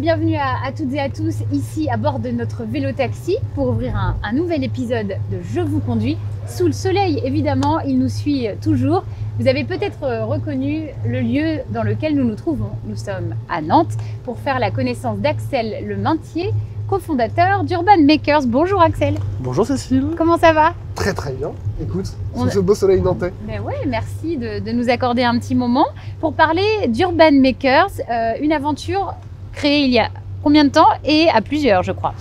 bienvenue à toutes et à tous ici à bord de notre vélo-taxi pour ouvrir un nouvel épisode de Je vous conduis. Sous le soleil, évidemment, il nous suit toujours. Vous avez peut-être reconnu le lieu dans lequel nous nous trouvons. Nous sommes à Nantes pour faire la connaissance d'Axel Le Maintier, cofondateur d'Urban Makers. Bonjour Axel. Bonjour Cécile. Comment ça va? Très très bien. Écoute, sous ce beau soleil nantais. Ben ouais, merci de nous accorder un petit moment pour parler d'Urban Makers, une aventure créée il y a combien de temps et à plusieurs, je crois.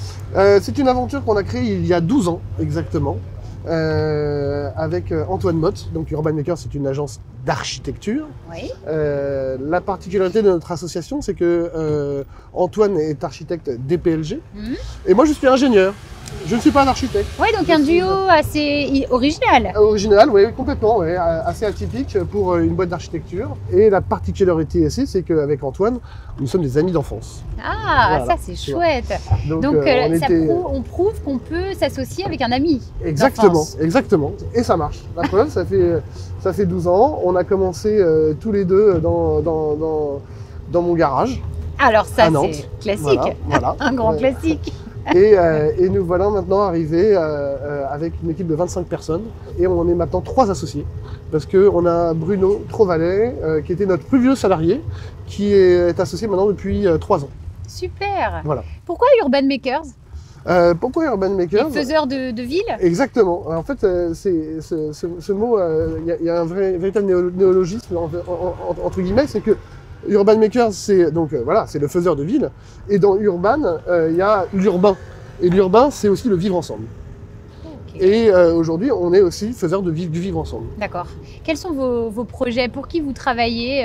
C'est une aventure qu'on a créée il y a 12 ans exactement. Avec Antoine Motte. Donc Urban Makers, c'est une agence d'architecture. Oui. La particularité de notre association, c'est que Antoine est architecte DPLG et moi je suis ingénieur. Je ne suis pas un architecte. Oui, donc un duo assez original. Original, oui, complètement, ouais, assez atypique pour une boîte d'architecture. Et la particularité aussi, c'est qu'avec Antoine, nous sommes des amis d'enfance. Ah, voilà, ça c'est chouette. Donc on prouve qu'on peut s'associer avec un ami. Exactement, exactement. Et ça marche. La preuve, ça fait 12 ans. On a commencé tous les deux dans mon garage. Alors ça, c'est classique. Voilà. Un grand classique. Et nous voilà maintenant arrivés avec une équipe de 25 personnes. Et on est maintenant 3 associés. Parce qu'on a Bruno Trovalet, qui était notre plus vieux salarié, qui est associé maintenant depuis 3 ans. Super. Voilà. Pourquoi Urban Makers? Pourquoi Urban Makers? Faiseur de ville? Exactement. En fait, ce mot, il y a un véritable néologisme entre guillemets, c'est que Urban Makers, c'est donc voilà, c'est le faiseur de ville. Et dans Urban, il y a l'urbain. Et l'urbain, c'est aussi le vivre ensemble. Okay. Et aujourd'hui, on est aussi faiseur du vivre ensemble. D'accord. Quels sont vos projets? Pour qui vous travaillez?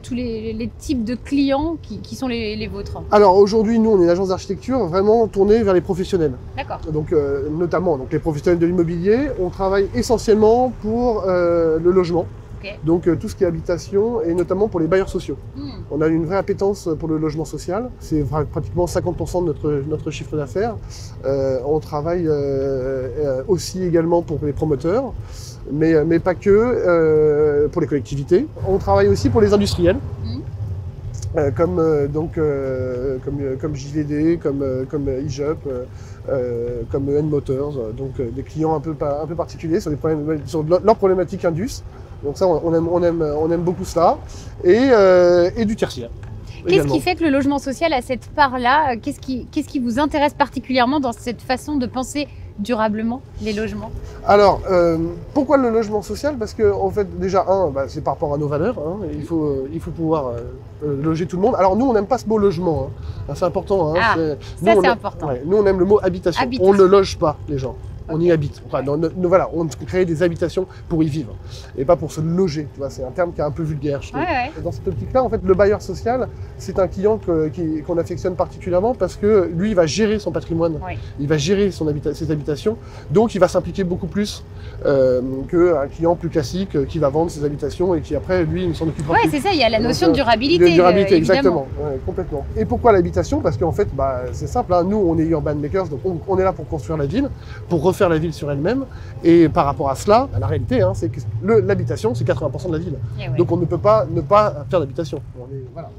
Tous les types de clients qui sont les vôtres? Alors aujourd'hui, nous, on est une agence d'architecture vraiment tournée vers les professionnels. D'accord. Donc notamment les professionnels de l'immobilier. On travaille essentiellement pour le logement. Okay. Donc tout ce qui est habitation et notamment pour les bailleurs sociaux. On a une vraie appétence pour le logement social. C'est pratiquement 50% de notre chiffre d'affaires. On travaille aussi également pour les promoteurs, mais pas que, pour les collectivités. On travaille aussi pour les industriels. Comme JVD, comme IJUP, comme N-Motors, donc des clients un peu particuliers sur leurs problématiques indus. Donc ça, on aime beaucoup cela, et du tertiaire. Qu'est-ce qui fait que le logement social a cette part-là? Qu'est-ce qui vous intéresse particulièrement dans cette façon de penser durablement les logements? Alors, pourquoi le logement social? Parce que en fait, déjà, c'est par rapport à nos valeurs. Hein, il faut pouvoir loger tout le monde. Alors nous, on n'aime pas ce mot logement. Hein. C'est important. Hein, c'est important. Ouais, nous, on aime le mot habitation. On ne loge pas les gens. On y habite. Enfin, voilà, on crée des habitations pour y vivre et pas pour se loger. Tu vois, c'est un terme qui est un peu vulgaire. Je trouve. Dans cette optique-là, en fait, le bailleur social, c'est un client qu'on affectionne particulièrement parce que lui, il va gérer son patrimoine, il va gérer ses habitations, donc il va s'impliquer beaucoup plus qu'un client plus classique qui va vendre ses habitations et qui après, lui, il ne s'en occupera plus. Oui, c'est ça. Il y a la notion de durabilité. De durabilité, exactement, complètement. Et pourquoi l'habitation? Parce qu'en fait, c'est simple. Hein, nous, on est Urban Makers, donc on est là pour construire la ville, pour refaire la ville sur elle-même, et par rapport à cela, la réalité, hein, c'est que l'habitation, c'est 80% de la ville. Donc on ne peut pas ne pas faire d'habitation. Voilà.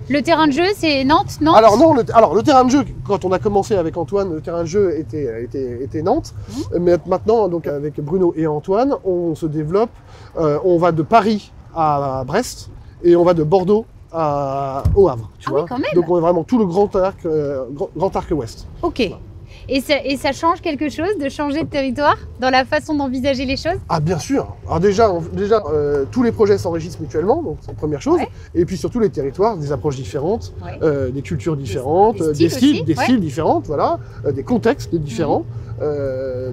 Le terrain de jeu, c'est Nantes? Alors non, le terrain de jeu, quand on a commencé avec Antoine, le terrain de jeu était Nantes. Mais maintenant, donc avec Bruno et Antoine, on se développe. On va de Paris à Brest et on va de Bordeaux au Havre. Tu vois. Oui, quand même. Donc on est vraiment tout le grand arc ouest. Ok. Voilà. Et ça change quelque chose de changer de territoire dans la façon d'envisager les choses? Ah bien sûr. Alors déjà tous les projets s'enrichissent mutuellement, donc c'est la première chose. Et puis surtout les territoires, des approches différentes, des cultures différentes, des styles différents, voilà, des contextes différents.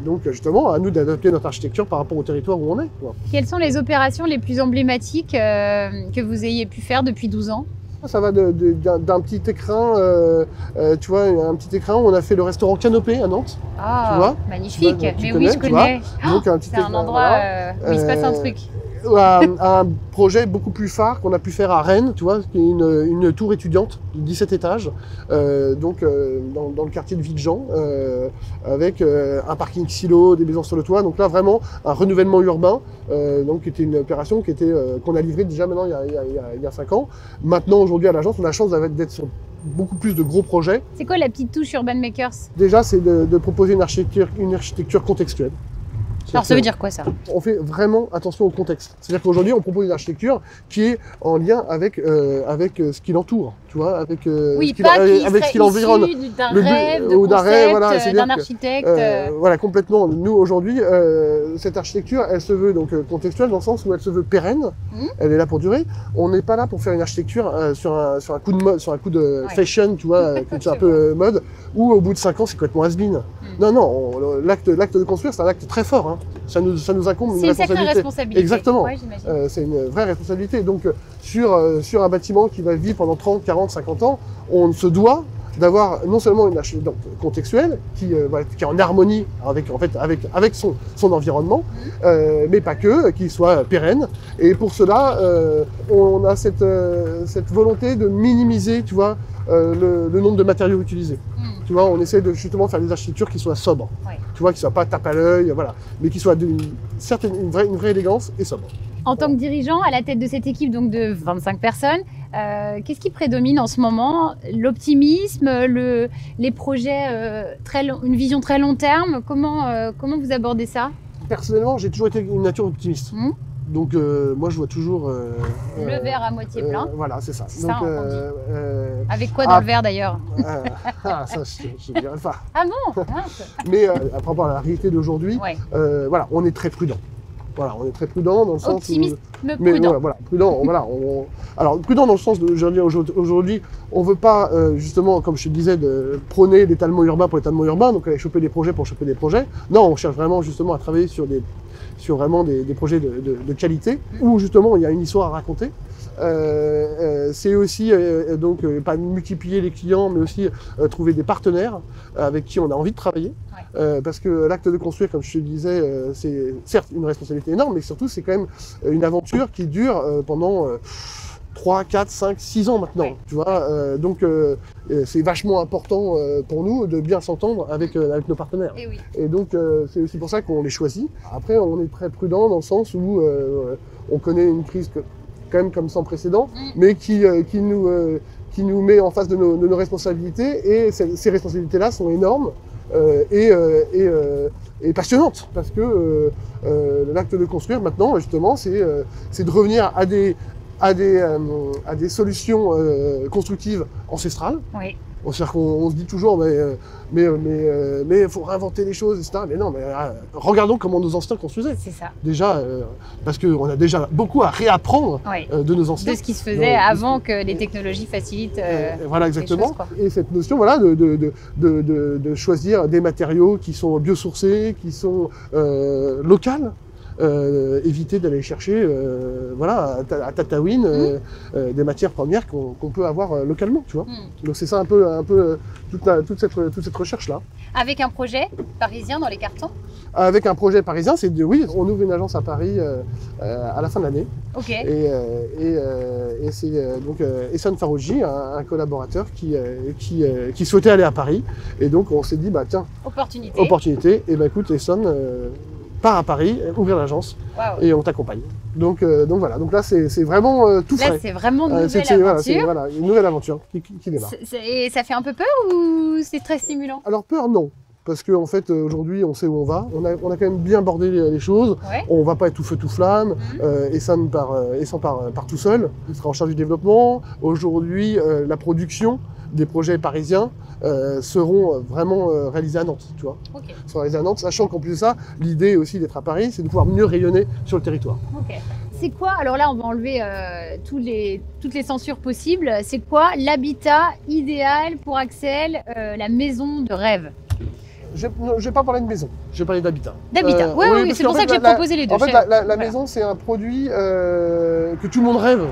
Donc justement, à nous d'adapter notre architecture par rapport au territoire où on est. Quoi. Quelles sont les opérations les plus emblématiques que vous ayez pu faire depuis 12 ans? Ça va d'un petit écrin, tu vois, un petit écrin où on a fait le restaurant Canopé à Nantes. Ah, tu vois, magnifique. Mais oui, je connais. C'est un endroit où il se passe un truc. Un projet beaucoup plus phare qu'on a pu faire à Rennes, tu vois, qui est une tour étudiante de 17 étages, dans le quartier de Villejean, avec un parking silo, des maisons sur le toit. Donc là, vraiment, un renouvellement urbain, donc qui était une opération qu'on a livrée déjà maintenant il y a 5 ans. Maintenant, aujourd'hui, à l'agence, on a la chance d'être sur beaucoup plus de gros projets. C'est quoi la petite touche Urban Makers? Déjà, c'est de proposer une architecture contextuelle. Alors ça veut dire quoi ça? On fait vraiment attention au contexte. C'est-à-dire qu'aujourd'hui, on propose une architecture qui est en lien avec ce qui l'entoure, tu vois, avec ce qui l'environne. D'un rêve, de concept, voilà, d'un architecte. Voilà, complètement. Nous, aujourd'hui, cette architecture, elle se veut donc contextuelle dans le sens où elle se veut pérenne. Elle est là pour durer. On n'est pas là pour faire une architecture sur un coup de mode, sur un coup de fashion, tu vois, c'est un peu mode, où au bout de 5 ans, c'est complètement has-been. Non, l'acte de construire, c'est un acte très fort. Hein. Ça nous incombe une responsabilité. C'est une sacrée responsabilité. Exactement. Ouais, c'est une vraie responsabilité. Donc, sur un bâtiment qui va vivre pendant 30, 40, 50 ans, on se doit d'avoir non seulement une architecture contextuelle qui est en harmonie avec son environnement, mais pas que, qui soit pérenne. Et pour cela, on a cette volonté de minimiser, tu vois, le nombre de matériaux utilisés. Tu vois, on essaie de justement faire des architectures qui soient sobres. Ouais. Tu vois, qui ne soient pas tape à l'œil, voilà, mais qui soient d'une vraie élégance et sobre. En tant que dirigeant, à la tête de cette équipe donc de 25 personnes, qu'est-ce qui prédomine en ce moment? L'optimisme, les projets, une vision très long terme. Comment vous abordez ça? Personnellement, j'ai toujours été une nature optimiste. Donc moi je vois toujours le verre à moitié plein. Voilà, c'est ça. Donc, avec quoi dans le verre d'ailleurs? Ça je ne dirais pas. Ah bon? Mais à propos de la réalité d'aujourd'hui, voilà, on est très prudent. Voilà, on est très prudent dans le sens optimiste, mais prudent. Voilà, prudent. Voilà, alors prudent dans le sens de, je veux dire, aujourd'hui, on veut pas justement, comme je te disais, de prôner l'étalement urbain pour l'étalement urbain, donc aller choper des projets pour choper des projets. Non, on cherche vraiment justement à travailler sur vraiment des projets de qualité, où justement il y a une histoire à raconter. C'est aussi donc pas multiplier les clients, mais aussi trouver des partenaires avec qui on a envie de travailler. Parce que l'acte de construire, comme je te le disais, c'est certes une responsabilité énorme, mais surtout c'est quand même une aventure qui dure pendant 3, 4, 5, 6 ans maintenant. Tu vois, donc c'est vachement important pour nous de bien s'entendre avec nos partenaires. Et donc c'est aussi pour ça qu'on les choisit. Après, on est très prudent dans le sens où on connaît une crise quand même comme sans précédent, mais qui nous met en face de nos responsabilités, et ces responsabilités-là sont énormes et passionnantes, parce que l'acte de construire maintenant, justement, c'est de revenir à des solutions constructives ancestrales. Oui. C'est-à-dire qu'on se dit toujours, mais il faut réinventer les choses, etc. Mais non, regardons comment nos anciens construisaient. C'est ça. Déjà, parce qu'on a déjà beaucoup à réapprendre de nos anciens. De ce qui se faisait avant que les technologies facilitent voilà, exactement. Les choses, quoi. Et cette notion, voilà, de choisir des matériaux qui sont biosourcés, qui sont locaux. Éviter d'aller chercher voilà, à Tataouine des matières premières qu'on peut avoir localement, tu vois. Donc c'est ça un peu toute cette recherche-là. Avec un projet parisien dans les cartons? Avec un projet parisien, oui, on ouvre une agence à Paris à la fin de l'année. Ok. Et c'est donc Ehsan Farouji, un collaborateur qui souhaitait aller à Paris. Et donc on s'est dit, bah tiens, opportunité. Et bah écoute, Ehsan, part à Paris, ouvrir l'agence, et on t'accompagne. Donc voilà, donc là c'est vraiment tout frais. Là c'est vraiment une nouvelle aventure. Voilà, une nouvelle aventure qui démarre. Et ça fait un peu peur ou c'est très stimulant? Alors peur, non. Parce qu'en fait, aujourd'hui, on sait où on va. On a quand même bien bordé les choses. On ne va pas être tout feu, tout flamme. Ehsan part tout seul. Il sera en charge du développement. Aujourd'hui, la production des projets parisiens seront vraiment réalisés à Nantes, tu vois. Seront réalisés à Nantes, sachant qu'en plus de ça, l'idée aussi d'être à Paris, c'est de pouvoir mieux rayonner sur le territoire. C'est quoi, alors là on va enlever toutes les censures possibles, c'est quoi l'habitat idéal pour Axel, la maison de rêve? Je ne vais pas parler de maison, je vais parler d'habitat. D'habitat, oui, c'est pour ça que j'ai proposé les deux. En fait, la maison, c'est un produit que tout le monde rêve.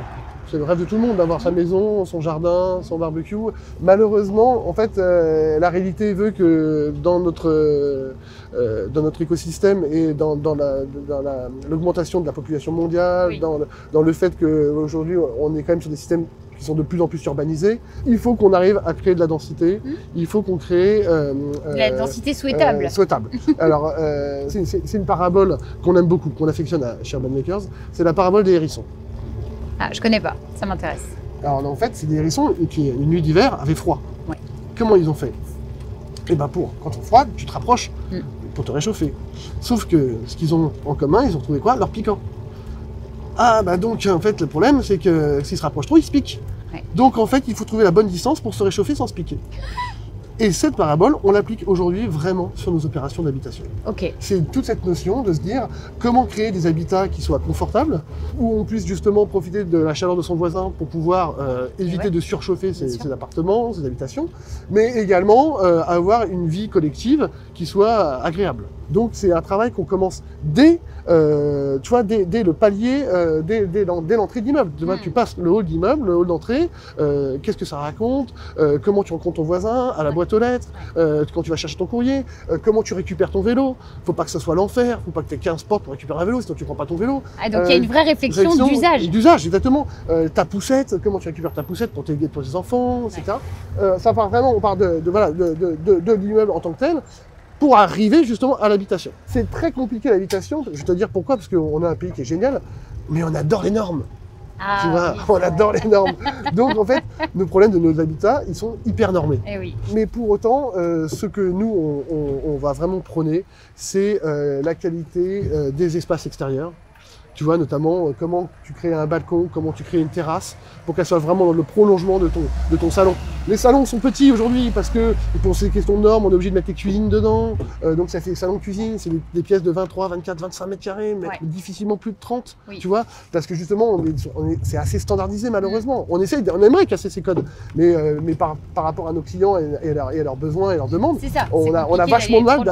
C'est le rêve de tout le monde d'avoir sa maison, son jardin, son barbecue. Malheureusement, en fait, la réalité veut que dans notre écosystème et dans l'augmentation de la population mondiale, dans le fait qu'aujourd'hui, on est quand même sur des systèmes qui sont de plus en plus urbanisés, il faut qu'on arrive à créer de la densité, il faut qu'on crée... la densité souhaitable. Alors, c'est une parabole qu'on aime beaucoup, qu'on affectionne chez Urban Makers, c'est la parabole des hérissons. Ah, je connais pas, ça m'intéresse. Alors en fait, c'est des hérissons qui, une nuit d'hiver, avaient froid. Ouais. Comment ils ont fait? Eh ben quand on froide, tu te rapproches pour te réchauffer. Sauf que ce qu'ils ont en commun, ils ont trouvé quoi? Leur piquant. Ah bah donc en fait le problème c'est que s'ils se rapprochent trop, ils se piquent. Ouais. Donc en fait il faut trouver la bonne distance pour se réchauffer sans se piquer. Et cette parabole, on l'applique aujourd'hui vraiment sur nos opérations d'habitation. Ok. C'est toute cette notion de se dire comment créer des habitats qui soient confortables, où on puisse justement profiter de la chaleur de son voisin pour pouvoir éviter de surchauffer ses appartements, ses habitations, mais également avoir une vie collective qui soit agréable. Donc c'est un travail qu'on commence dès le palier, dès l'entrée d'immeuble. Tu passes le hall d'immeuble, le hall d'entrée, qu'est-ce que ça raconte, comment tu rencontres ton voisin, à la boîte aux lettres, quand tu vas chercher ton courrier, comment tu récupères ton vélo. Faut pas que ce soit l'enfer, faut pas que tu aies 15 portes pour récupérer un vélo, sinon tu prends pas ton vélo. Ah, donc il y a une vraie réflexion d'usage. D'usage, exactement. Ta poussette, comment tu récupères ta poussette pour tes enfants, etc. Ça part vraiment, on part de l'immeuble en tant que tel, pour arriver justement à l'habitation. C'est très compliqué l'habitation, je vais te dire pourquoi, parce qu'on a un pays qui est génial, mais on adore les normes. Ah, tu vois, oui, on adore les normes. Donc en fait, nos problèmes de nos habitats, ils sont hyper normés. Eh oui. Mais pour autant, ce que nous, on va vraiment prôner, c'est la qualité des espaces extérieurs. Tu vois, notamment comment tu crées un balcon, comment tu crées une terrasse, pour qu'elle soit vraiment dans le prolongement de ton salon. Les salons sont petits aujourd'hui parce que pour ces questions de normes, on est obligé de mettre les cuisines dedans. Donc ça fait salon-cuisine, c'est des pièces de 23, 24, 25 mètres carrés, mais difficilement plus de 30, tu vois, parce que justement, c'est assez standardisé malheureusement. On aimerait casser ces codes, mais par rapport à nos clients et à leurs besoins et leurs demandes, on a vachement de mal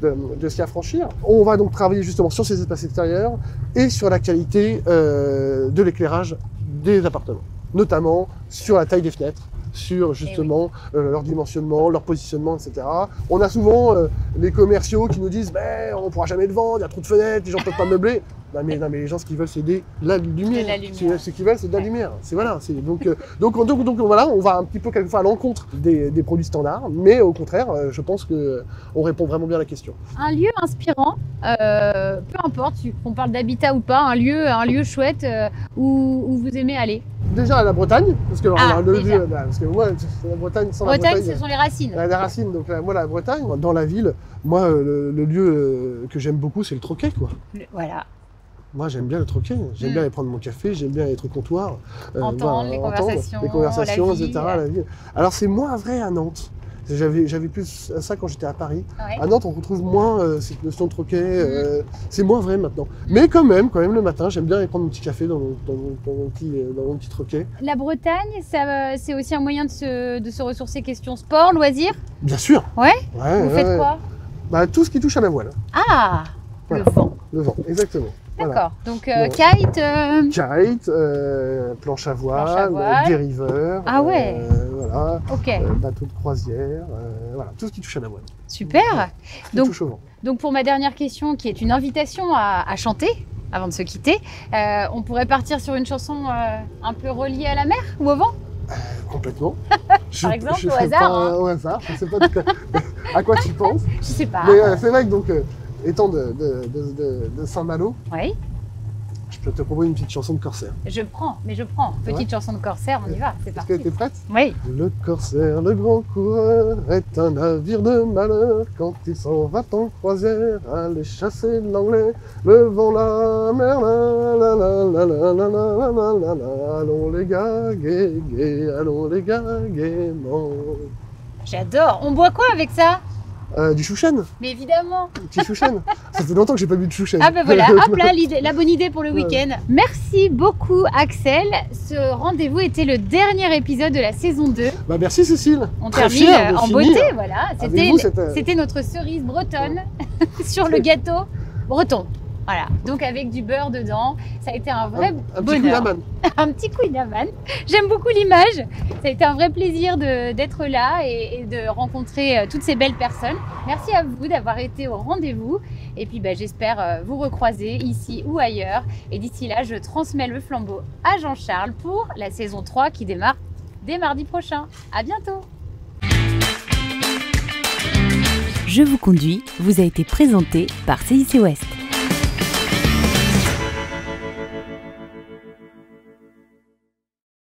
de s'y affranchir. On va donc travailler justement sur ces espaces extérieurs et sur la qualité de l'éclairage des appartements, notamment sur la taille des fenêtres, sur justement leur dimensionnement, leur positionnement, etc. On a souvent les commerciaux qui nous disent on ne pourra jamais le vendre, il y a trop de fenêtres, les gens ne peuvent pas meubler. Non mais les gens, ce qu'ils veulent, c'est de la lumière. Ce qu'ils veulent, c'est de la lumière. Donc voilà, on va un petit peu quelquefois à l'encontre des produits standards, mais au contraire, je pense qu'on répond vraiment bien à la question. Un lieu inspirant, peu importe qu'on parle d'habitat ou pas, un lieu chouette où vous aimez aller. Déjà la Bretagne, parce que moi, la Bretagne, sans la Bretagne, ce sont les racines. Les racines, donc moi la Bretagne, dans la ville, moi le lieu que j'aime beaucoup, c'est le Troquet, quoi. Voilà. Moi j'aime bien le Troquet, j'aime bien aller prendre mon café, j'aime bien être au comptoir, entendre les conversations, la etc. La ville. Alors c'est moins vrai à Nantes. J'avais plus ça quand j'étais à Paris. Ouais. À Nantes, on retrouve moins cette notion de Troquet. C'est moins vrai maintenant. Mais quand même le matin, j'aime bien aller prendre mon petit café dans mon petit Troquet. La Bretagne, c'est aussi un moyen de se ressourcer question sport, loisirs? Bien sûr. Ouais. Vous faites quoi? Tout ce qui touche à la voile. Ah, voilà. Le vent, exactement. D'accord. Voilà. Donc kite. Kite, planche à voile, dériveur. Ah ouais. Voilà. Ok. Bateau de croisière. Voilà, tout ce qui touche à la voile. Super. Tout touche au vent. Donc pour ma dernière question, qui est une invitation à chanter avant de se quitter, on pourrait partir sur une chanson un peu reliée à la mer ou au vent? Complètement. Par exemple, au hasard. Au hasard. Je ne sais pas à quoi tu penses. Je sais pas. Mais c'est vrai que donc. Étant de Saint-Malo, je peux te proposer une petite chanson de Corsaire. Je prends. Petite chanson de Corsaire, on y va, c'est parti. Est-ce que tu es prête? Oui. Le Corsaire, le grand coureur, est un navire de malheur. Quand il s'en va en croisière, aller chasser l'anglais. Le vent, la mer, la la la la la la la la la la. Allons les gars, gai, gai, allons les gars, gaiement. J'adore. On boit quoi avec ça? Du chouchen. Mais évidemment. Petit chouchen. Ça fait longtemps que j'ai pas bu de chouchen. Ah ben voilà, hop là, la bonne idée pour le week-end. Merci beaucoup Axel. Ce rendez-vous était le dernier épisode de la saison 2. Merci Cécile. On termine en beauté, voilà. C'était notre cerise bretonne sur le gâteau breton. Voilà, donc avec du beurre dedans, ça a été un vrai bonheur. Un petit coup d'aman. J'aime beaucoup l'image. Ça a été un vrai plaisir d'être là et de rencontrer toutes ces belles personnes. Merci à vous d'avoir été au rendez-vous. Et puis j'espère vous recroiser ici ou ailleurs. Et d'ici là, je transmets le flambeau à Jean-Charles pour la saison 3 qui démarre dès mardi prochain. À bientôt. Je vous conduis vous a été présenté par CIC Ouest.